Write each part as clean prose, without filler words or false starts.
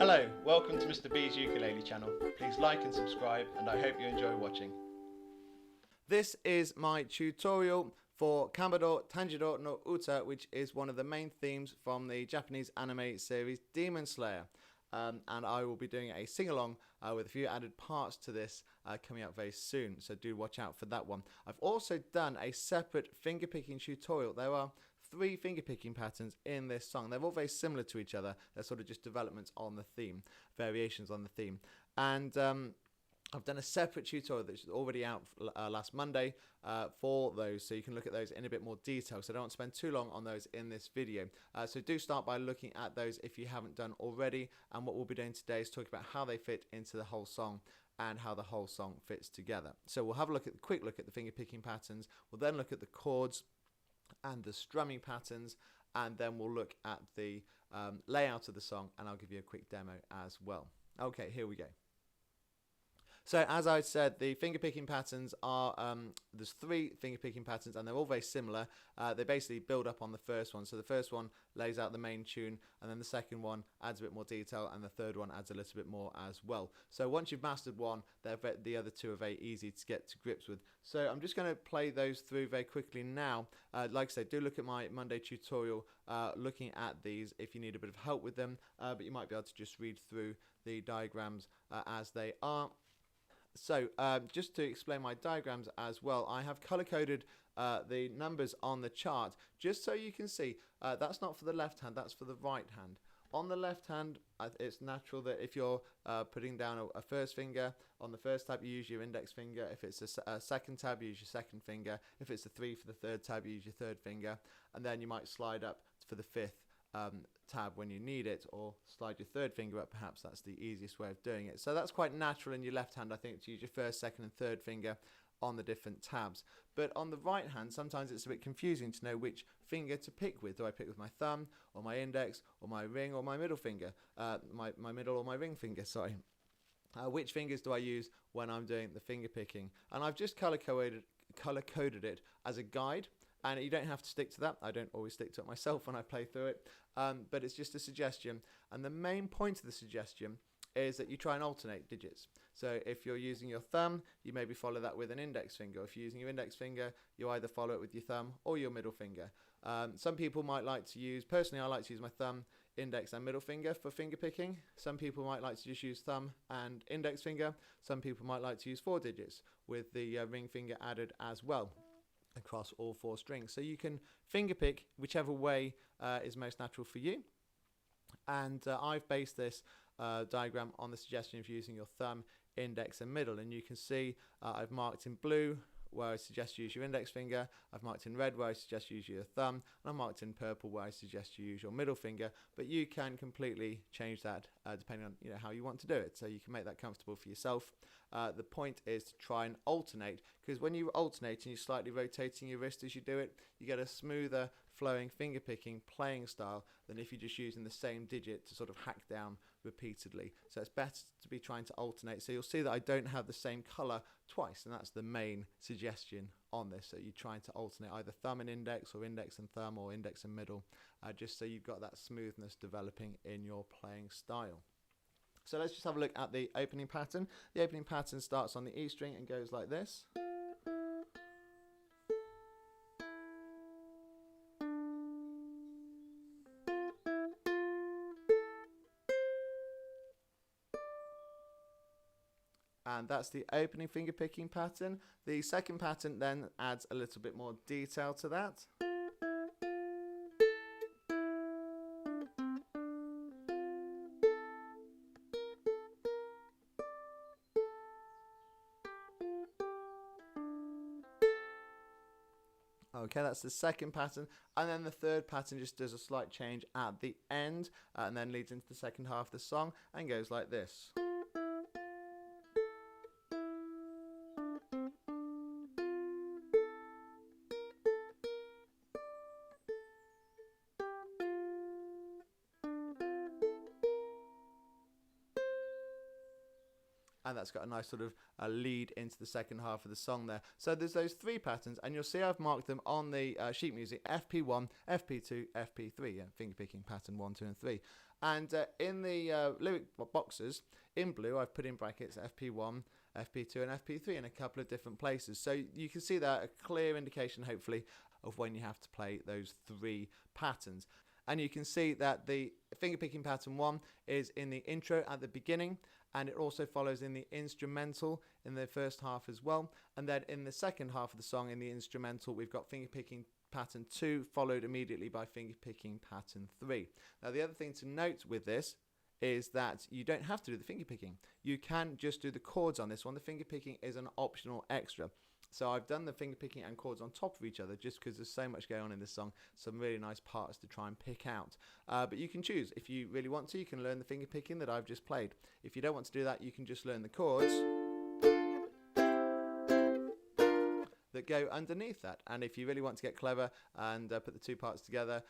Hello, welcome to Mr. B's Ukulele channel. Please like and subscribe, and I hope you enjoy watching. This is my tutorial for Chord Tanjiro no Uta, which is one of the main themes from the Japanese anime series Demon Slayer. And I will be doing a sing-along with a few added parts to this coming out very soon, so do watch out for that one. I've also done a separate finger-picking tutorial. There are 3 finger-picking patterns in this song. They're all very similar to each other. They're sort of just developments on the theme, variations on the theme. And I've done a separate tutorial that's already out last Monday for those, so you can look at those in a bit more detail. So I don't want to spend too long on those in this video. So do start by looking at those if you haven't done already. And what we'll be doing today is talk about how they fit into the whole song and how the whole song fits together. So we'll have a quick look at the finger picking patterns. We'll then look at the chords and the strumming patterns, and then we'll look at the layout of the song, and I'll give you a quick demo as well. Okay, here we go. So as I said, the finger-picking patterns are, there's 3 finger-picking patterns, and they're all very similar. They basically build up on the first one. So the first one lays out the main tune, and then the second one adds a bit more detail, and the third one adds a little bit more as well. So once you've mastered one, the other 2 are very easy to get to grips with. So I'm just going to play those through very quickly now. Like I said, do look at my Monday tutorial looking at these if you need a bit of help with them, but you might be able to just read through the diagrams as they are. So just to explain my diagrams as well, I have color-coded the numbers on the chart just so you can see. That's not for the left hand, that's for the right hand. On the left hand, it's natural that if you're putting down a first finger, on the first tab you use your index finger. If it's a second tab, you use your second finger. If it's a 3 for the third tab, you use your third finger. And then you might slide up for the 5th tab when you need it, or slide your third finger up. Perhaps that's the easiest way of doing it. So that's quite natural in your left hand, I think, to use your first, second and third finger on the different tabs. But on the right hand, sometimes it's a bit confusing to know which finger to pick with. Do I pick with my thumb or my index or my ring or my middle finger, my middle or my ring finger, sorry. Which fingers do I use when I'm doing the finger picking? And I've just color-coded it as a guide. And you don't have to stick to that. I don't always stick to it myself when I play through it, but it's just a suggestion. And the main point of the suggestion is that you try and alternate digits. So if you're using your thumb, you maybe follow that with an index finger. If you're using your index finger, you either follow it with your thumb or your middle finger. Some people might like to use, personally I like to use my thumb, index and middle finger for finger picking. Some people might like to just use thumb and index finger. Some people might like to use 4 digits with the ring finger added as well across all 4 strings. So you can finger pick whichever way is most natural for you. And I've based this diagram on the suggestion of using your thumb, index and middle. And you can see I've marked in blue where I suggest you use your index finger, I've marked in red where I suggest you use your thumb, and I've marked in purple where I suggest you use your middle finger. But you can completely change that depending on how you want to do it. So you can make that comfortable for yourself. The point is to try and alternate, because when you alternate and you're slightly rotating your wrist as you do it, you get a smoother flowing finger picking playing style than if you're just using the same digit to sort of hack down repeatedly. So it's better to be trying to alternate. So you'll see that I don't have the same color twice, and that's the main suggestion on this. So you're trying to alternate either thumb and index or index and thumb or index and middle, just so you've got that smoothness developing in your playing style. So let's just have a look at the opening pattern. The opening pattern starts on the E string and goes like this. And that's the opening finger picking pattern. The second pattern then adds a little bit more detail to that. Okay, that's the second pattern, and then the third pattern just does a slight change at the end, and then leads into the second half of the song and goes like this. and that's got a nice sort of lead into the second half of the song there. So there's those 3 patterns, and you'll see I've marked them on the sheet music: FP1, FP2, FP3, finger picking pattern 1, 2 and 3. And in the lyric boxes in blue, I've put in brackets FP1, FP2 and FP3 in a couple of different places. So you can see that, a clear indication hopefully of when you have to play those 3 patterns. And you can see that the finger picking pattern 1 is in the intro at the beginning, and it also follows in the instrumental in the first half as well. And then in the second half of the song, in the instrumental, we've got finger picking pattern 2 followed immediately by finger picking pattern 3. Now the other thing to note with this is that you don't have to do the finger picking. You can just do the chords on this one. The finger picking is an optional extra. So I've done the finger picking and chords on top of each other just because there's so much going on in this song, some really nice parts to try and pick out. But you can choose. If you really want to, you can learn the finger picking that I've just played. If you don't want to do that, you can just learn the chords that go underneath that. And if you really want to get clever and put the 2 parts together,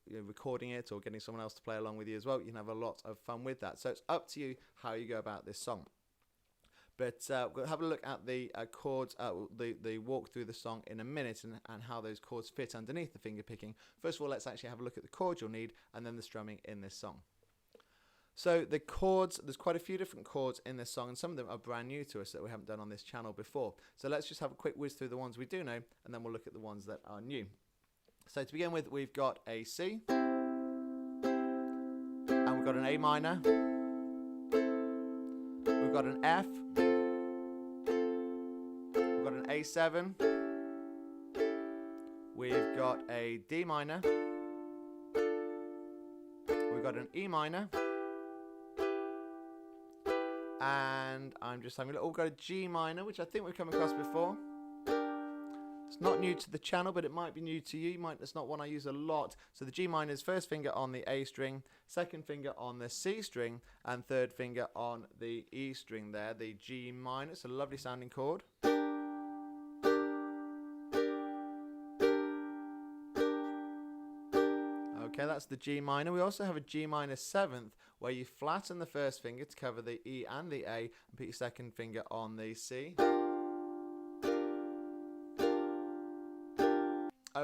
recording it or getting someone else to play along with you as well, you can have a lot of fun with that. So it's up to you how you go about this song. But we'll have a look at the chords, the walk through the song in a minute, and how those chords fit underneath the finger picking. First of all, let's actually have a look at the chords you'll need, and then the strumming in this song. So the chords, there's quite a few different chords in this song, and some of them are brand new to us that we haven't done on this channel before. So let's just have a quick whiz through the ones we do know, and then we'll look at the ones that are new. So to begin with, we've got a C, and we've got an A minor, we've got an F, we've got an A7, we've got a D minor, we've got an E minor, and I'm just having a look. We've got a G minor, which I think we've come across before. It's not new to the channel, but it might be new to you. It's not one I use a lot. So the G minor is first finger on the A string, second finger on the C string, and third finger on the E string there, the G minor. It's a lovely sounding chord. Okay, that's the G minor. We also have a G minor 7th, where you flatten the first finger to cover the E and the A, and put your second finger on the C.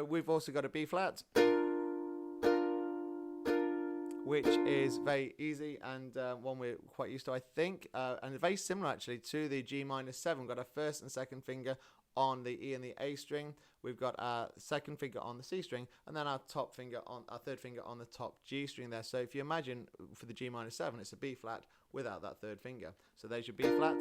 We've also got a B flat, which is very easy and one we're quite used to, I think, and very similar actually to the G minor 7. We've got our first and second finger on the E and the A string. We've got our second finger on the C string, and then our third finger on the top G string there. So if you imagine for the G minor 7, it's a B flat without that third finger. So there's your B flat.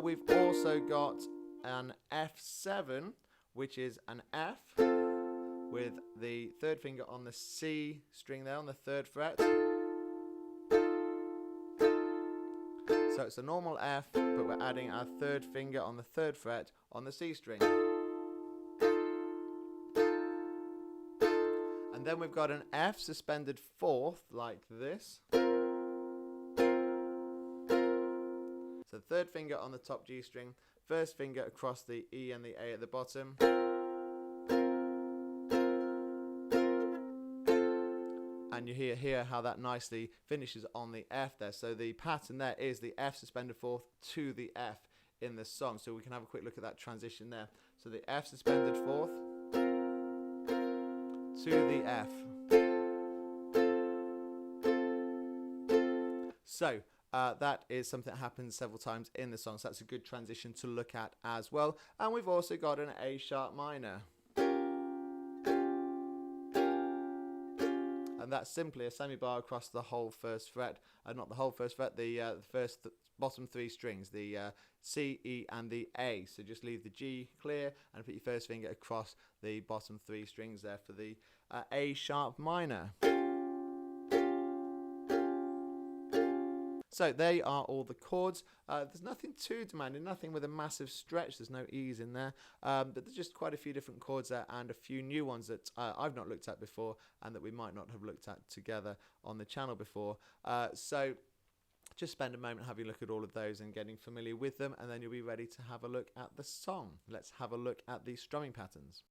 We've also got an F7, which is an F with the third finger on the C string there on the 3rd fret. So it's a normal F, but we're adding our third finger on the 3rd fret on the C string. And then we've got an F suspended 4th like this. So 3rd finger on the top G string, first finger across the E and the A at the bottom. And you hear here how that nicely finishes on the F there. So the pattern there is the F suspended 4th to the F in the song. So we can have a quick look at that transition there. So the F suspended 4th to the F. So that is something that happens several times in the song, so that's a good transition to look at as well. And we've also got an A sharp minor, and that's simply a semi-bar across the whole 1st fret, not the whole 1st fret, the bottom 3 strings, the C, E and the A. So just leave the G clear and put your first finger across the bottom 3 strings there for the A sharp minor. So they are all the chords. There's nothing too demanding, nothing with a massive stretch. There's no E's in there, but there's just quite a few different chords there and a few new ones that I've not looked at before and that we might not have looked at together on the channel before. So just spend a moment having a look at all of those and getting familiar with them, and then you'll be ready to have a look at the song. Let's have a look at the strumming patterns.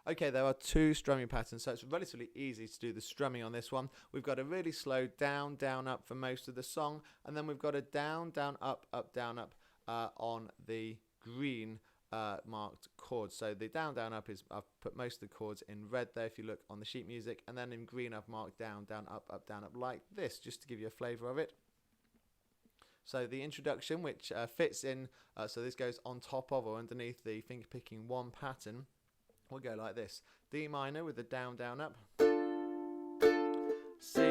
Okay, there are two strumming patterns, so it's relatively easy to do the strumming on this one. We've got a really slow down, down, up for most of the song, and then we've got a down, down, up, down, up on the green marked chords. So the down, down, up is, I've put most of the chords in red there if you look on the sheet music, and then in green I've marked down, down, up, down, up like this, just to give you a flavour of it. So the introduction, which fits in, so this goes on top of or underneath the fingerpicking 1 pattern, will go like this. D minor with the down, down, up. C,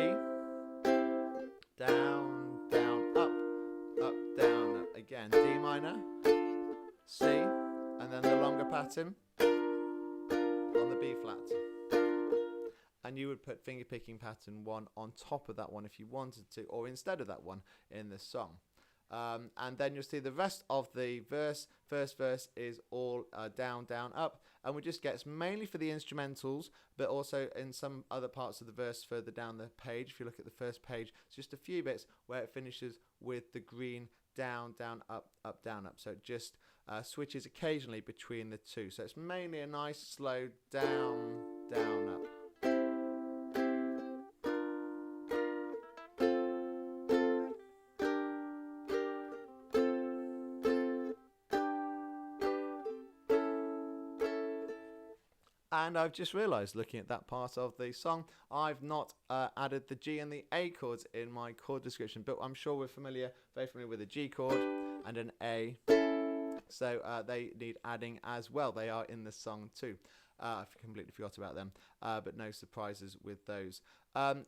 down, down, up, down, up. Again, D minor, C, and then the longer pattern on the B flat. And you would put fingerpicking pattern 1 on top of that one if you wanted to, or instead of that one in the song. And then you'll see the rest of the verse. First verse is all down, down, up, and we just gets mainly for the instrumentals, but also in some other parts of the verse further down the page. If you look at the first page, it's just a few bits where it finishes with the green down, down, up, down, up. So it just switches occasionally between the two. So it's mainly a nice slow down, down, up. And I've just realised, looking at that part of the song, I've not added the G and the A chords in my chord description, but I'm sure we're very familiar with a G chord and an A, so they need adding as well. They are in the song too. I completely forgot about them, but no surprises with those.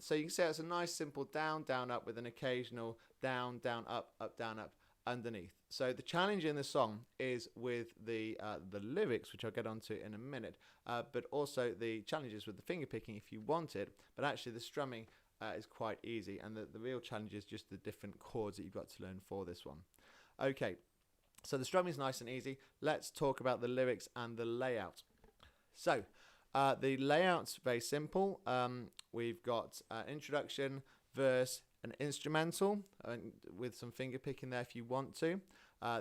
So you can see it's a nice simple down, down, up with an occasional down, down, up, down, up underneath. So the challenge in the song is with the lyrics, which I'll get onto in a minute, but also the challenges with the finger picking if you want it, but actually the strumming is quite easy, and the real challenge is just the different chords that you've got to learn for this one. Okay, so the strumming is nice and easy. Let's talk about the lyrics and the layout. So the layout's very simple. We've got introduction, verse, an instrumental with some finger picking there if you want to,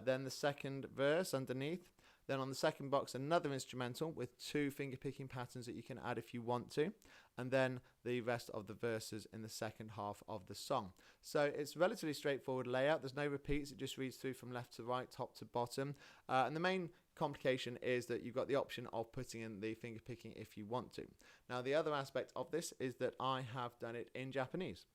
then the second verse underneath, then on the second box another instrumental with 2 finger picking patterns that you can add if you want to, and then the rest of the verses in the second half of the song. So it's relatively straightforward layout. There's no repeats, it just reads through from left to right, top to bottom, and the main complication is that you've got the option of putting in the finger picking if you want to. Now the other aspect of this is that I have done it in Japanese.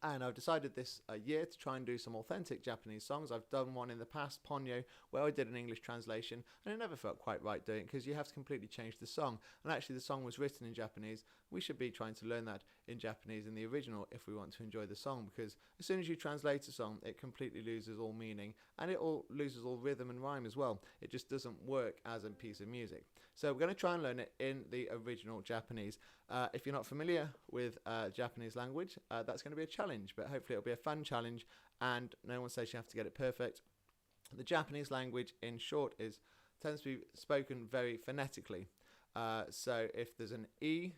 And I've decided this year to try and do some authentic Japanese songs. I've done one in the past, Ponyo, where I did an English translation, and it never felt quite right doing it because you have to completely change the song. And actually the song was written in Japanese. We should be trying to learn that in Japanese in the original if we want to enjoy the song, because as soon as you translate a song, it completely loses all meaning, and it loses all rhythm and rhyme as well. It just doesn't work as a piece of music. So we're going to try and learn it in the original Japanese. If you're not familiar with Japanese language, that's going to be a challenge, but hopefully it'll be a fun challenge, and no one says you have to get it perfect. The Japanese language, in short, tends to be spoken very phonetically. So if there's an E,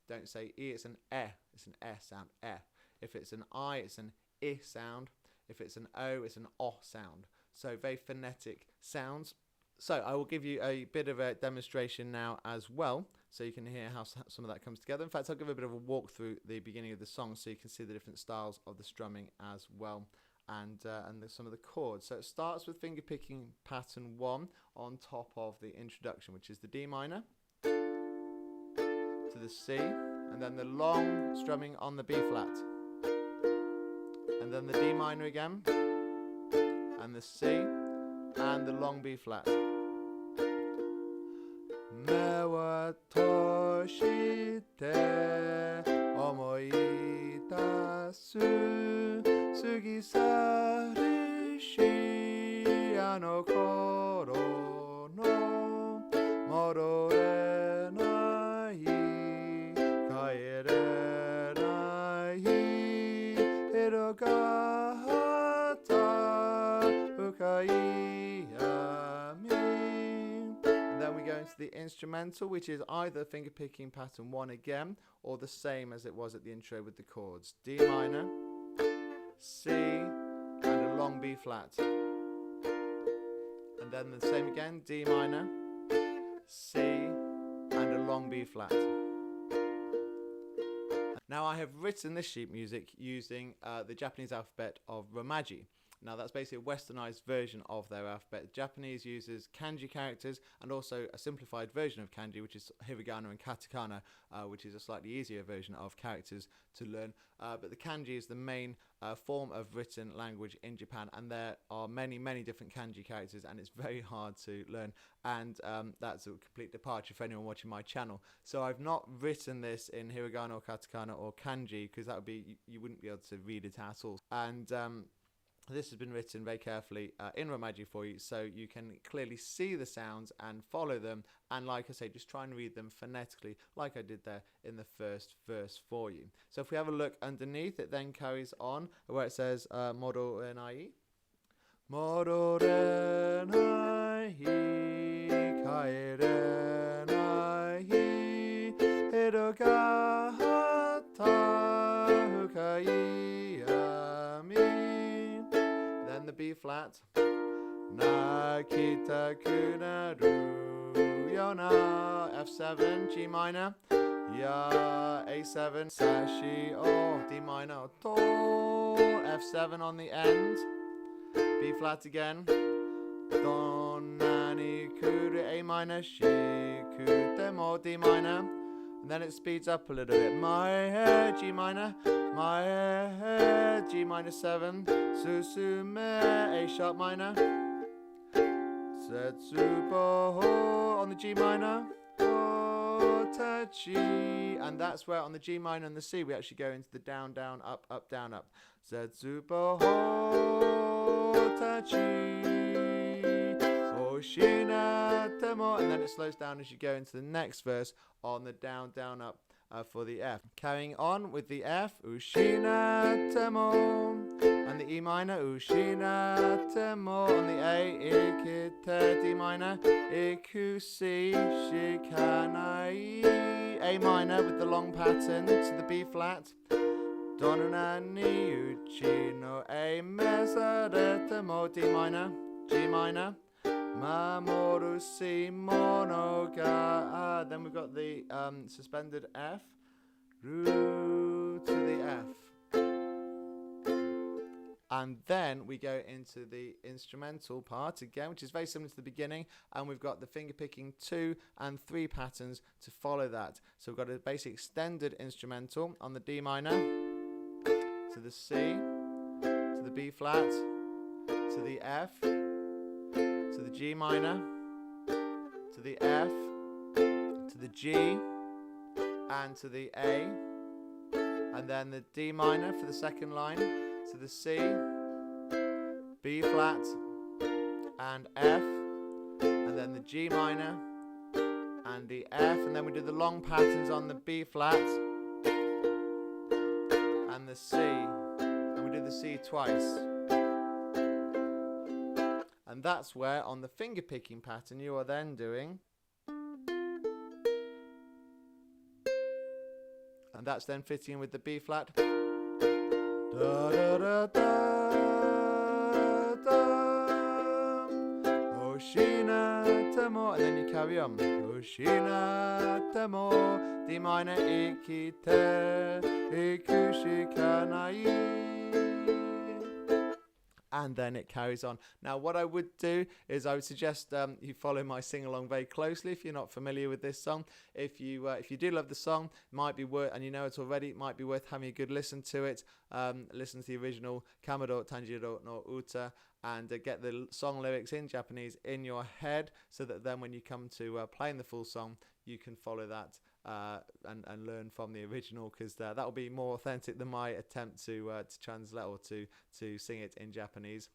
don't say E, it's an E. It's an E sound, E. If it's an I, it's an I sound. If it's an O, it's an O sound. So very phonetic sounds. So I will give you a bit of a demonstration now as well, so you can hear how some of that comes together. In fact, I'll give a bit of a walk through the beginning of the song so you can see the different styles of the strumming as well, and some of the chords. So it starts with finger picking pattern 1 on top of the introduction, which is the D minor to the C, and then the long strumming on the B flat, and then the D minor again, and the C, and the long B flat. 目は閉じて思い出す過ぎ去るしあの頃の戻れない帰れない広がった深い闇. Then we go into the instrumental, which is either finger picking pattern 1 again, or the same as it was at the intro with the chords. D minor, C, and a long B flat. And then the same again, D minor, C, and a long strong B flat. Now I have written this sheet music using the Japanese alphabet of Romaji. Now that's basically a westernized version of their alphabet. Japanese uses kanji characters and also a simplified version of kanji, which is hiragana and katakana, which is a slightly easier version of characters to learn. But the kanji is the main form of written language in Japan, and there are many, many different kanji characters, and it's very hard to learn. And that's a complete departure for anyone watching my channel. So I've not written this in hiragana or katakana or kanji, because that would be, you wouldn't be able to read it at all. And this has been written very carefully in Romaji for you, so you can clearly see the sounds and follow them, and like I say, just try and read them phonetically like I did there in the first verse for you. So if we have a look underneath, it then carries on where it says Moro renai. Moro renai, kaerenai, edo ga hatta hukai ami. Then the B flat. Nakita kunaru yona. F7, G minor. Ya, A7, Sashi, O, D minor, Do. F7 on the end. B flat again. Donani kuru, A minor. Shikutemo, D minor. And then it speeds up a little bit. My G minor, my G minor 7, Susume, A sharp minor, Setsubo on the G minor, Otachi, and that's where on the G minor and the C we actually go into the down, down, up, up, down, up. Setsubo Otachi. Oshinatemo, and then it slows down as you go into the next verse on the down, down, up for the F. Carrying on with the F, Ushinatemo, and the E minor, Ushinatemo, on the A, Ikite, D minor, Ikusi, Shikanai, A minor with the long pattern to the B flat, Donanani, Uchino, A mesaretemo, D minor, G minor, Mamoru si monoga. Then we've got the suspended F. Ru to the F. And then we go into the instrumental part again, which is very similar to the beginning. And we've got the finger picking 2 and 3 patterns to follow that. So we've got a basic extended instrumental on the D minor, to the C, to the B flat, to the F, to the G minor, to the F, to the G, and to the A, and then the D minor for the second line, to the C, B flat, and F, and then the G minor, and the F, and then we do the long patterns on the B flat, and the C, and we do the C twice. And that's where on the finger picking pattern you are then doing, and that's then fitting in with the B flat, da, da, da, da, da. Oshinatemo, and then you carry on, Oshinatemo, D minor, Ikite, Ikushikanai. And then it carries on. Now, what I would do is I would suggest you follow my sing-along very closely if you're not familiar with this song. If you do love the song, it might be worth, and you know it already, it might be worth having a good listen to it. Listen to the original Chord Tanjiro no Uta, and get the song lyrics in Japanese in your head, so that then when you come to playing the full song, you can follow that and learn from the original, because that will be more authentic than my attempt to translate or to sing it in Japanese.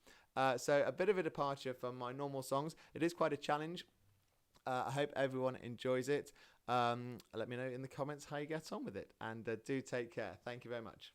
So a bit of a departure from my normal songs. It is quite a challenge. I hope everyone enjoys it. Let me know in the comments how you get on with it, and do take care. Thank you very much.